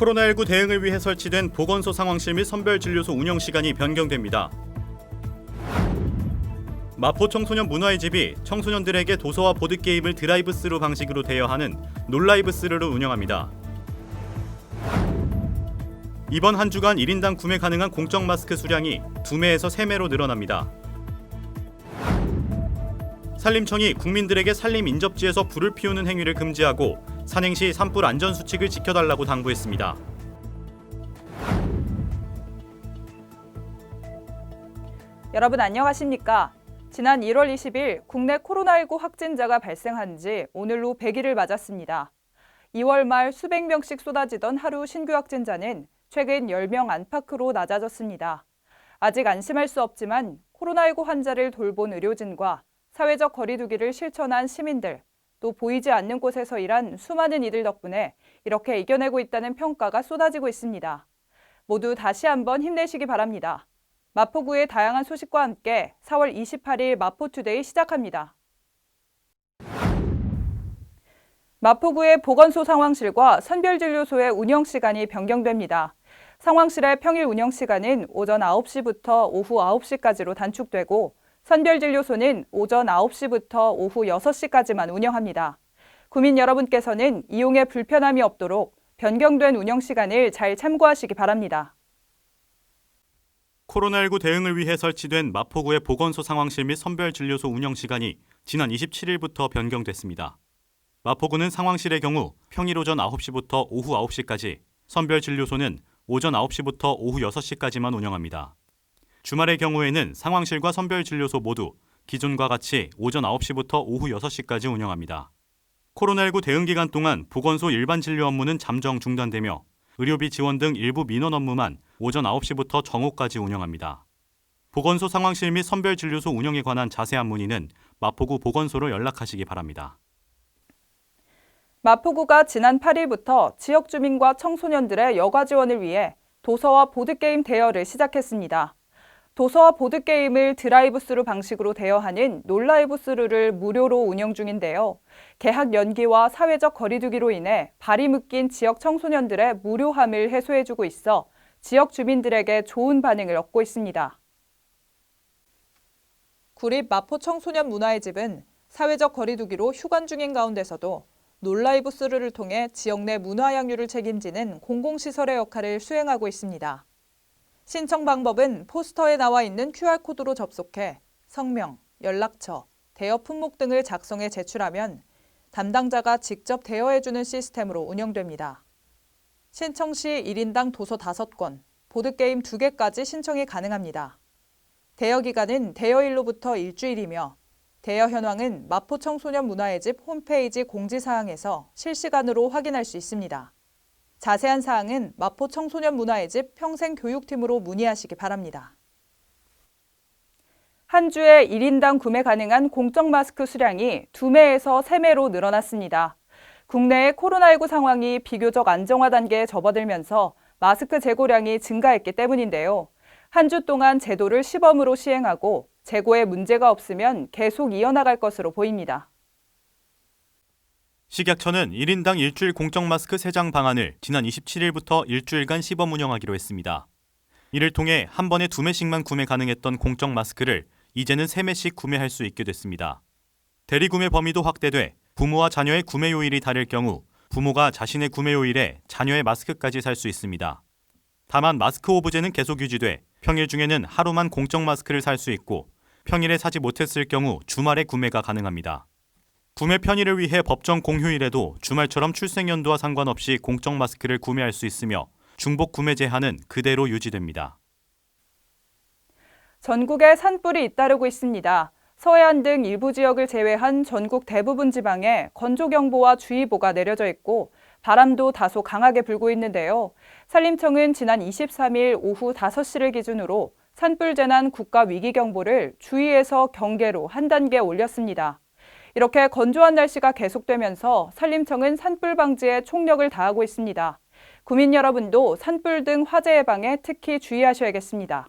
코로나19 대응을 위해 설치된 보건소 상황실 및 선별진료소 운영 시간이 변경됩니다. 마포 청소년 문화의 집이 청소년들에게 도서와 보드게임을 드라이브스루 방식으로 대여하는 놀라이브스루를 운영합니다. 이번 한 주간 1인당 구매 가능한 공적 마스크 수량이 2매에서 3매로 늘어납니다. 산림청이 국민들에게 산림 인접지에서 불을 피우는 행위를 금지하고 산행 시 산불 안전 수칙을 지켜달라고 당부했습니다. 여러분 안녕하십니까? 지난 1월 20일 국내 코로나19 확진자가 발생한 지 오늘로 100일을 맞았습니다. 2월 말 수백 명씩 쏟아지던 하루 신규 확진자는 최근 10명 안팎으로 낮아졌습니다. 아직 안심할 수 없지만 코로나19 환자를 돌본 의료진과 사회적 거리 두기를 실천한 시민들, 또 보이지 않는 곳에서 일한 수많은 이들 덕분에 이렇게 이겨내고 있다는 평가가 쏟아지고 있습니다. 모두 다시 한번 힘내시기 바랍니다. 마포구의 다양한 소식과 함께 4월 28일 마포투데이 시작합니다. 마포구의 보건소 상황실과 선별진료소의 운영 시간이 변경됩니다. 상황실의 평일 운영 시간은 오전 9시부터 오후 9시까지로 단축되고 선별진료소는 오전 9시부터 오후 6시까지만 운영합니다. 구민 여러분께서는 이용에 불편함이 없도록 변경된 운영 시간을 잘 참고하시기 바랍니다. 코로나19 대응을 위해 설치된 마포구의 보건소 상황실 및 선별진료소 운영 시간이 지난 27일부터 변경됐습니다. 마포구는 상황실의 경우 평일 오전 9시부터 오후 9시까지, 선별진료소는 오전 9시부터 오후 6시까지만 운영합니다. 주말의 경우에는 상황실과 선별진료소 모두 기존과 같이 오전 9시부터 오후 6시까지 운영합니다. 코로나19 대응 기간 동안 보건소 일반 진료 업무는 잠정 중단되며 의료비 지원 등 일부 민원 업무만 오전 9시부터 정오까지 운영합니다. 보건소 상황실 및 선별진료소 운영에 관한 자세한 문의는 마포구 보건소로 연락하시기 바랍니다. 마포구가 지난 8일부터 지역 주민과 청소년들의 여가 지원을 위해 도서와 보드게임 대여를 시작했습니다. 도서와 보드게임을 드라이브스루 방식으로 대여하는 놀라이브스루를 무료로 운영 중인데요. 개학 연기와 사회적 거리두기로 인해 발이 묶인 지역 청소년들의 무료함을 해소해주고 있어 지역 주민들에게 좋은 반응을 얻고 있습니다. 구립 마포 청소년 문화의 집은 사회적 거리두기로 휴관 중인 가운데서도 놀라이브스루를 통해 지역 내 문화 향유를 책임지는 공공시설의 역할을 수행하고 있습니다. 신청 방법은 포스터에 나와 있는 QR코드로 접속해 성명, 연락처, 대여 품목 등을 작성해 제출하면 담당자가 직접 대여해주는 시스템으로 운영됩니다. 신청 시 1인당 도서 5권, 보드게임 2개까지 신청이 가능합니다. 대여 기간은 대여일로부터 일주일이며 대여 현황은 마포 청소년 문화의 집 홈페이지 공지사항에서 실시간으로 확인할 수 있습니다. 자세한 사항은 마포 청소년 문화의 집 평생교육팀으로 문의하시기 바랍니다. 한 주에 1인당 구매 가능한 공적 마스크 수량이 2매에서 3매로 늘어났습니다. 국내의 코로나19 상황이 비교적 안정화 단계에 접어들면서 마스크 재고량이 증가했기 때문인데요. 한 주 동안 제도를 시범으로 시행하고 재고에 문제가 없으면 계속 이어나갈 것으로 보입니다. 식약처는 1인당 일주일 공적 마스크 3장 방안을 지난 27일부터 일주일간 시범 운영하기로 했습니다. 이를 통해 한 번에 2매씩만 구매 가능했던 공적 마스크를 이제는 3매씩 구매할 수 있게 됐습니다. 대리 구매 범위도 확대돼 부모와 자녀의 구매 요일이 다를 경우 부모가 자신의 구매 요일에 자녀의 마스크까지 살 수 있습니다. 다만 마스크 오브제는 계속 유지돼 평일 중에는 하루만 공적 마스크를 살 수 있고 평일에 사지 못했을 경우 주말에 구매가 가능합니다. 구매 편의를 위해 법정 공휴일에도 주말처럼 출생연도와 상관없이 공적 마스크를 구매할 수 있으며 중복 구매 제한은 그대로 유지됩니다. 전국에 산불이 잇따르고 있습니다. 서해안 등 일부 지역을 제외한 전국 대부분 지방에 건조경보와 주의보가 내려져 있고 바람도 다소 강하게 불고 있는데요. 산림청은 지난 23일 오후 5시를 기준으로 산불재난 국가위기경보를 주의에서 경계로 한 단계 올렸습니다. 이렇게 건조한 날씨가 계속되면서 산림청은 산불 방지에 총력을 다하고 있습니다. 구민 여러분도 산불 등 화재 예방에 특히 주의하셔야겠습니다.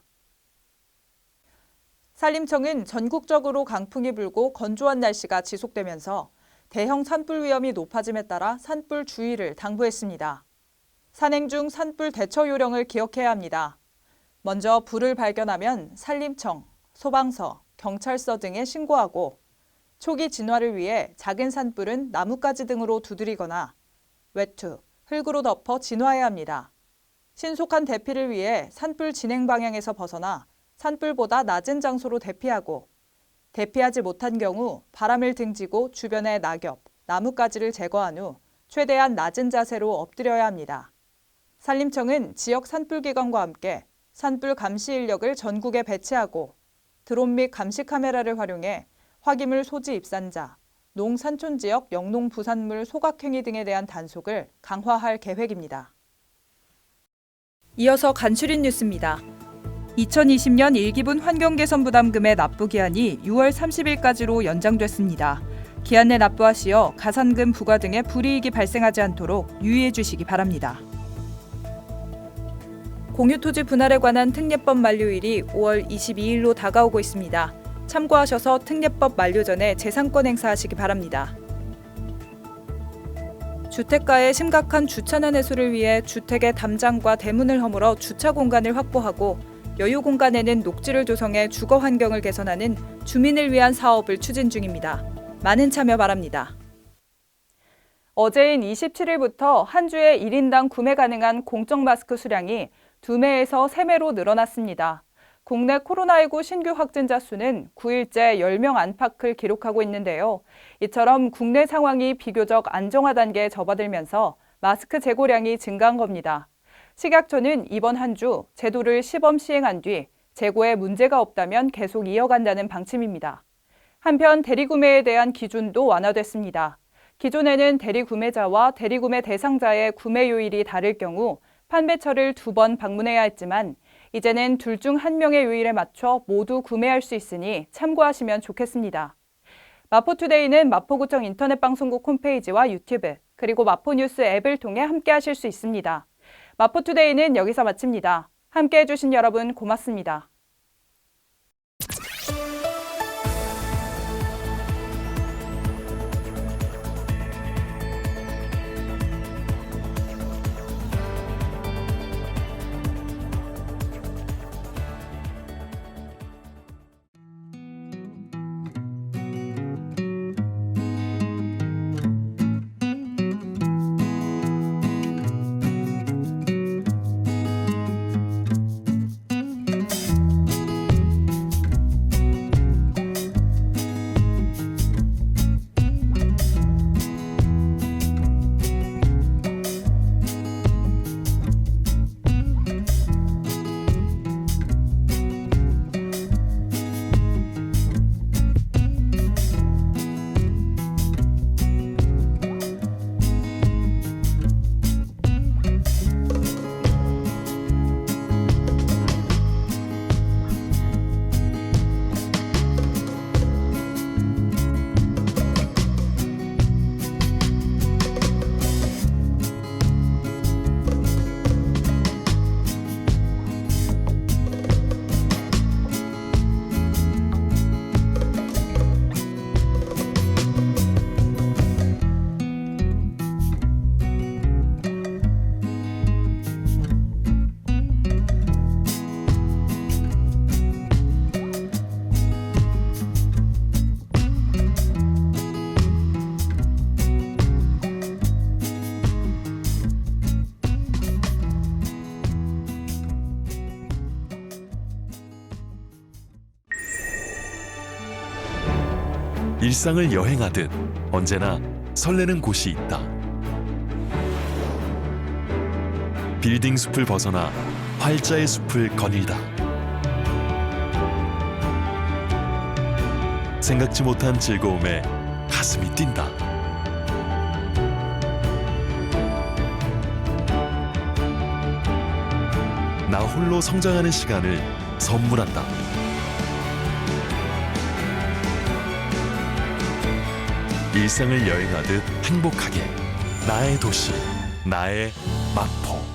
산림청은 전국적으로 강풍이 불고 건조한 날씨가 지속되면서 대형 산불 위험이 높아짐에 따라 산불 주의를 당부했습니다. 산행 중 산불 대처 요령을 기억해야 합니다. 먼저 불을 발견하면 산림청, 소방서, 경찰서 등에 신고하고 초기 진화를 위해 작은 산불은 나뭇가지 등으로 두드리거나 외투, 흙으로 덮어 진화해야 합니다. 신속한 대피를 위해 산불 진행 방향에서 벗어나 산불보다 낮은 장소로 대피하고 대피하지 못한 경우 바람을 등지고 주변의 낙엽, 나뭇가지를 제거한 후 최대한 낮은 자세로 엎드려야 합니다. 산림청은 지역 산불기관과 함께 산불 감시 인력을 전국에 배치하고 드론 및 감시 카메라를 활용해 화기물 소지 입산자, 농산촌 지역 영농 부산물 소각행위 등에 대한 단속을 강화할 계획입니다. 이어서 간추린 뉴스입니다. 2020년 1기분 환경개선부담금의 납부 기한이 6월 30일까지로 연장됐습니다. 기한 내 납부하시어 가산금 부과 등의 불이익이 발생하지 않도록 유의해 주시기 바랍니다. 공유토지 분할에 관한 특례법 만료일이 5월 22일로 다가오고 있습니다. 참고하셔서 특례법 만료 전에 재산권 행사하시기 바랍니다. 주택가의 심각한 주차난 해소를 위해 주택의 담장과 대문을 허물어 주차 공간을 확보하고 여유 공간에는 녹지를 조성해 주거 환경을 개선하는 주민을 위한 사업을 추진 중입니다. 많은 참여 바랍니다. 어제인 27일부터 한 주에 1인당 구매 가능한 공적 마스크 수량이 2매에서 3매로 늘어났습니다. 국내 코로나19 신규 확진자 수는 9일째 10명 안팎을 기록하고 있는데요. 이처럼 국내 상황이 비교적 안정화 단계에 접어들면서 마스크 재고량이 증가한 겁니다. 식약처는 이번 한 주 제도를 시범 시행한 뒤 재고에 문제가 없다면 계속 이어간다는 방침입니다. 한편 대리구매에 대한 기준도 완화됐습니다. 기존에는 대리구매자와 대리구매 대상자의 구매 요일이 다를 경우 판매처를 2번 방문해야 했지만 이제는 둘 중 한 명의 요일에 맞춰 모두 구매할 수 있으니 참고하시면 좋겠습니다. 마포투데이는 마포구청 인터넷방송국 홈페이지와 유튜브 그리고 마포뉴스 앱을 통해 함께하실 수 있습니다. 마포투데이는 여기서 마칩니다. 함께해 주신 여러분 고맙습니다. 일상을 여행하듯 언제나 설레는 곳이 있다. 빌딩 숲을 벗어나 활자의 숲을 거닐다. 생각지 못한 즐거움에 가슴이 뛴다. 나 홀로 성장하는 시간을 선물한다. 일상을 여행하듯 행복하게 나의 도시, 나의 마포.